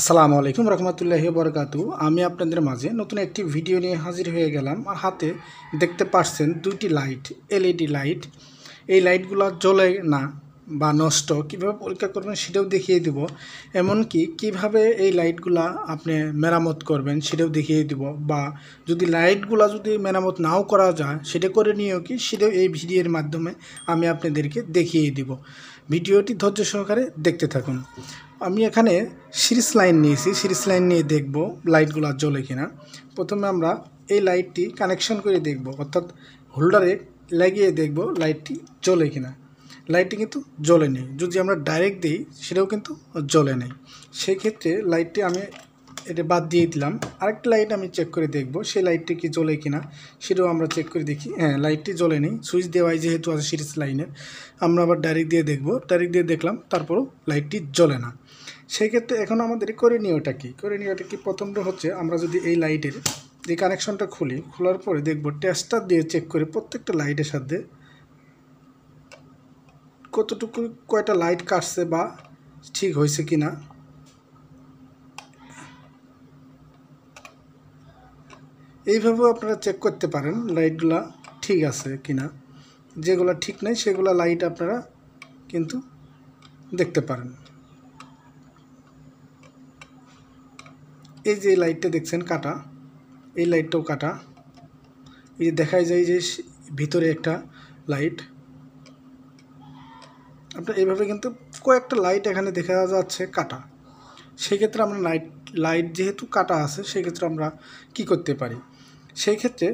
আসসালামু আলাইকুম রহমতুল্লাহি বরকাতু। আমি আপনাদের মাঝে নতুন একটি ভিডিও নিয়ে হাজির হয়ে গেলাম। আর হাতে দেখতে পাচ্ছেন দুটি লাইট, এলইডি লাইট। এই লাইটগুলো জ্বলে না বা নষ্ট কীভাবে পরীক্ষা করবেন সেটাও দেখিয়ে দেব। এমনকি কিভাবে এই লাইটগুলা আপনি মেরামত করবেন সেটাও দেখিয়ে দেব। বা যদি লাইটগুলা যদি মেরামত নাও করা যায় সেটা করে নিয়েও কি সেটাও এই ভিডিওর মাধ্যমে আমি আপনাদেরকে দেখিয়ে দেব। ভিডিওটি ধৈর্য সহকারে দেখতে থাকুন। আমি এখানে সিরিজ লাইন নিয়েছি, সিরিজ লাইন নিয়ে দেখব লাইটগুলো জ্বলে কিনা। প্রথমে আমরা এই লাইটটি কানেকশন করে দেখব, অর্থাৎ হোল্ডারে লাগিয়ে দেখব লাইটটি জ্বলে কিনা। লাইটটি কিন্তু জ্বলে নেই। যদি আমরা ডাইরেক্ট দিই সেটাও কিন্তু জ্বলে নেই। সেই ক্ষেত্রে লাইটটি আমি এটা বাদ দিয়ে দিলাম। আরেকটা লাইট আমি চেক করে দেখব সেই লাইটটি কি জ্বলে কিনা, সেটাও আমরা চেক করে দেখি। হ্যাঁ, লাইটটি জ্বলে নেই, সুইচ দেওয়াই যেহেতু আছে সিরিজ লাইনের। আমরা আবার ডাইরেক্ট দিয়ে দেখব, ডাইরেক্ট দিয়ে দেখলাম তারপরও লাইটটি জ্বলে না। সেই ক্ষেত্রে এখন আমাদের করণীয়টা কি প্রথমটা হচ্ছে আমরা যদি এই লাইটের এই কানেকশনটা খুলি, খোলার পরে দেখব টেস্টার দিয়ে চেক করে প্রত্যেকটা লাইটের সাথে কতটুকু কয়টা লাইট কাটছে বা ঠিক হয়েছে কিনা। এইভাবেও আপনারা চেক করতে পারেন লাইটগুলা ঠিক আছে কিনা। যেগুলো ঠিক নেই সেগুলো লাইট আপনারা কিন্তু দেখতে পারেন। এই যে লাইটটা দেখছেন কাটা, এই লাইটটাও কাটা। এই যে দেখাই যায় যে ভিতরে একটা লাইট। আপনার এইভাবে কিন্তু কয়েকটা লাইট এখানে দেখা যাচ্ছে কাটা। সেক্ষেত্রে আমরা লাইট যেহেতু কাটা আছে সেক্ষেত্রে আমরা কি করতে পারি, সেই ক্ষেত্রে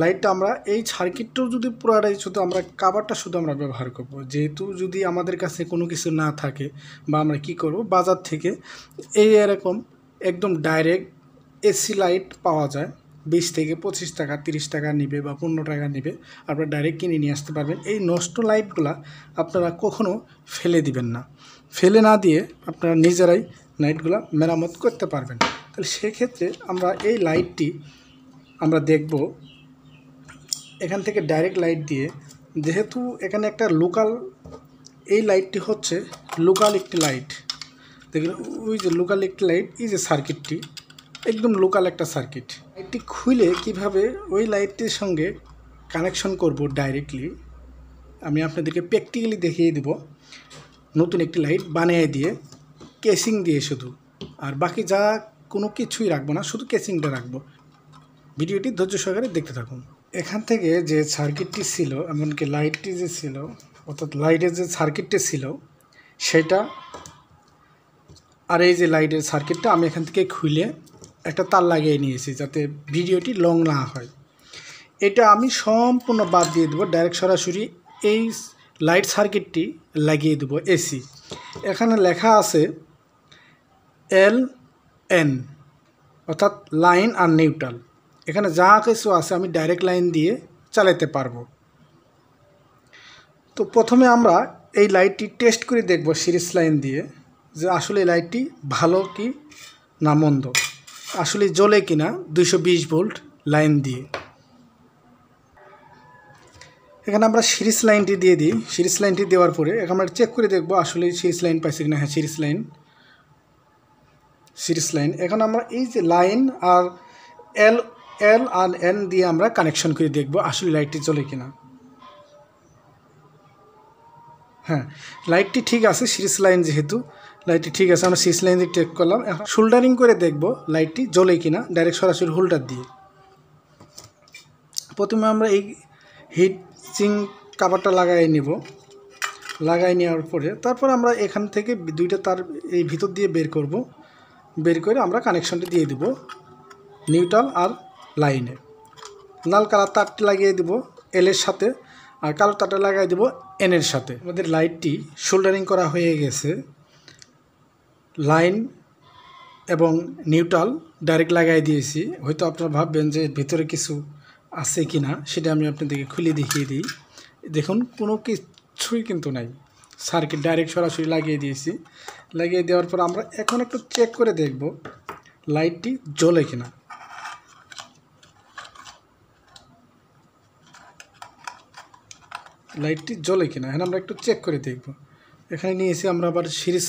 লাইটটা আমরা এই সার্কিটটাও যদি পুরোটাই শুধু আমরা কাভারটা শুধু আমরা ব্যবহার করব। যেহেতু যদি আমাদের কাছে কোনো কিছু না থাকে বা আমরা কি করব, বাজার থেকে এরকম একদম ডাইরেক্ট এসি লাইট পাওয়া যায়। 20 থেকে 25 টাকা, 30 টাকা নিবে বা 15 টাকা নিবে, আপনারা ডাইরেক্ট কিনে নিয়ে আসতে পারবেন। এই নষ্ট লাইটগুলা আপনারা কখনো ফেলে দিবেন না। ফেলে না দিয়ে আপনারা নিজেরাই লাইটগুলা মেরামত করতে পারবেন। তাহলে সেক্ষেত্রে আমরা এই লাইটটি আমরা দেখব এখান থেকে ডাইরেক্ট লাইট দিয়ে, যেহেতু এখানে একটা লোকাল, এই লাইটটি হচ্ছে লোকাল একটি লাইট। দেখুন ওই যে লোকাল একটি লাইট, এই যে সার্কিটটি একদম লোকাল একটা সার্কিট। লাইটটি খুলে কিভাবে ওই লাইটটির সঙ্গে কানেকশন করব ডাইরেক্টলি আমি আপনাদেরকে প্র্যাকটিক্যালি দেখিয়ে দেব। নতুন একটি লাইট বানিয়ে দিয়ে কেসিং দিয়ে শুধু, আর বাকি যা কোনো কিছুই রাখবো না, শুধু কেসিংটা রাখবো। ভিডিওটি ধৈর্য সহকারে দেখতে থাকুন। এখান থেকে যে সার্কিটটি ছিল, এমনকি লাইটটি যে ছিল, অর্থাৎ লাইটের যে সার্কিটটি ছিল সেটা, আর এই যে লাইটের সার্কিটটা আমি এখান থেকে খুলে একটা তার লাগিয়ে নিয়েছি যাতে ভিডিওটি লং না হয়। এটা আমি সম্পূর্ণ বাদ দিয়ে দেবো, ডাইরেক্ট সরাসরি এই লাইট সার্কিটটি লাগিয়ে দেবো এসি। এখানে লেখা আছে LN, অর্থাৎ লাইন আর নিউট্রাল। এখানে যা কিছু আছে আমি ডাইরেক্ট লাইন দিয়ে চালাতে পারবো। তো প্রথমে আমরা এই লাইটটি টেস্ট করে দেখব সিরিজ লাইন দিয়ে, যে আসলে এই লাইটটি ভালো কি না মন্দ, আসলে জ্বলে কিনা 220 ভোল্ট লাইন দিয়ে। এখানে আমরা সিরিজ লাইনটি দিয়ে দিই। সিরিজ লাইনটি দেওয়ার পরে এখন আমরা চেক করে দেখব আসলে সিরিজ লাইন পাইছে কিনা। হ্যাঁ, সিরিজ লাইন। এখন আমরা এই যে লাইন আর L আর N দিয়ে আমরা কানেকশন করে দেখব আসলে লাইটটি জ্বলে কিনা। হ্যাঁ, লাইটটি ঠিক আছে, সিরিজ লাইন যেহেতু লাইটটি ঠিক আছে, আমরা সিরিজ লাইন দিয়ে চেক করলাম। এখন সোল্ডারিং করে দেখব লাইটটি জ্বলে কিনা ডাইরেক্ট সরাসরি হোল্ডার দিয়ে। প্রথমে আমরা এই হিট সিং কাভারটা লাগাই নেব। লাগাই নেওয়ার পরে তারপর আমরা এখান থেকে দুইটা তার এই ভিতর দিয়ে বের করব। বের করে আমরা কানেকশনটি দিয়ে দেব নিউট্রাল আর লাইনে। লাল কালার তারটি লাগিয়ে দেব এলের সাথে, আর কালো তারটা লাগাই দেব এনের সাথে। আমাদের লাইটটি সোল্ডারিং করা হয়ে গেছে। লাইন এবং নিউট্রাল ডাইরেক্ট লাগাই দিয়েছি। হয়তো আপনারা ভাববেন যে ভিতরে কিছু আছে কি না, সেটা আমি আপনাদেরকে খুলে দেখিয়ে দিই। দেখুন কোনো কিছুই কিন্তু নাই, সার্কিট ডাইরেক্ট সরাসরি লাগিয়ে দিয়েছি। লাগিয়ে দেওয়ার পর আমরা এখন একটু চেক করে দেখব লাইটটি জ্বলে কিনা। লাইটটি জ্বলে কিনা এখন আমরা একটু চেক করে দেখব। এখানে নিয়েছি আমরা আবার সিরিজ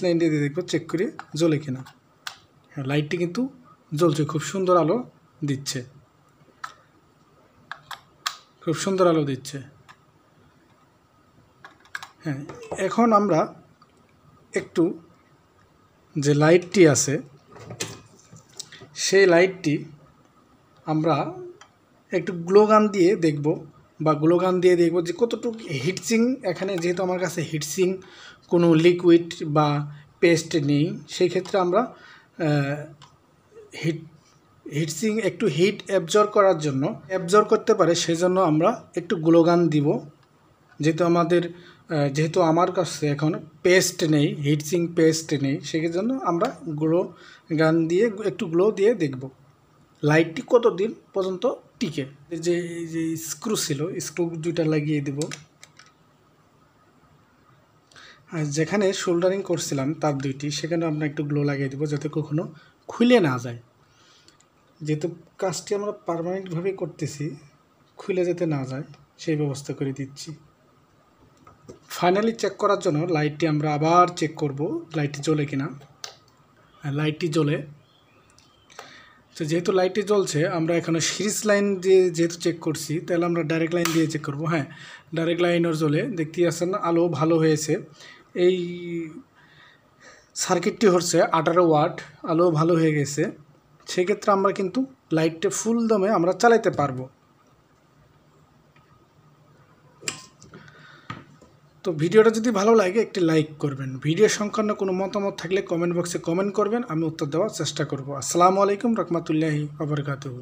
লাইন দিয়ে দেখব চেক করে জ্বলে কিনা। হ্যাঁ, লাইটটি কিন্তু জ্বলছে, খুব সুন্দর আলো দিচ্ছে, খুব সুন্দর আলো দিচ্ছে। হ্যাঁ, এখন আমরা একটু যে লাইটটি আছে সেই লাইটটি আমরা একটু গ্লোগান দিয়ে দেখব, বা গ্লোগান দিয়ে দেখব যে কতটুকু হিটসিং। এখানে যেহেতু আমার কাছে হিটসিং কোনো লিকুইড বা পেস্ট নেই, সেই ক্ষেত্রে আমরা হিটসিং একটু হিট অ্যাবজর্ব করার জন্য, অ্যাবজর্ব করতে পারে সেজন্য আমরা একটু গ্লোগান দিব। যেহেতু আমার কাছে এখন পেস্ট নেই, হিটসিং পেস্ট নেই, সেজন্য আমরা গ্লো গান দিয়ে একটু গ্লো দিয়ে দেখব লাইটটি কতদিন পর্যন্ত টিকে। যে স্ক্রু ছিল, স্ক্রু দুইটা লাগিয়ে দেব। আর যেখানে শোল্ডারিং করছিলাম তার দুইটি, সেখানে আমরা একটু গ্লো লাগিয়ে দেবো যাতে কখনো খুলে না যায়। যেহেতু কাজটি আমরা পার্মানেন্টভাবে করতেছি, খুলে যেতে না যায় সেই ব্যবস্থা করে দিচ্ছি। ফাইনালি চেক করার জন্য লাইটটি আমরা আবার চেক করব লাইটটি জ্বলে কিনা। লাইটটি জ্বলে, তো যেহেতু লাইটটি জ্বলছে, আমরা এখানে সিরিজ লাইন দিয়ে যেহেতু চেক করছি, তাহলে আমরা ডাইরেক্ট লাইন দিয়ে চেক করব। হ্যাঁ, ডাইরেক্ট লাইনও জ্বলে, দেখতেই পাচ্ছেন আলো ভালো হয়েছে। এই সার্কিটটি হচ্ছে 18 ওয়াট, আলো ভালো হয়ে গেছে। সেক্ষেত্রে আমরা কিন্তু লাইটটা ফুল দমে আমরা চালাতে পারবো। তো ভিডিওটা যদি ভালো লাগে একটি লাইক করবেন। ভিডিও সংক্রান্ত কোনো মতামত থাকলে কমেন্ট বক্সে কমেন্ট করবেন, আমি উত্তর দেওয়ার চেষ্টা করব। আসসালামু আলাইকুম রহমতুল্লাহি ওয়া বারাকাতুহু।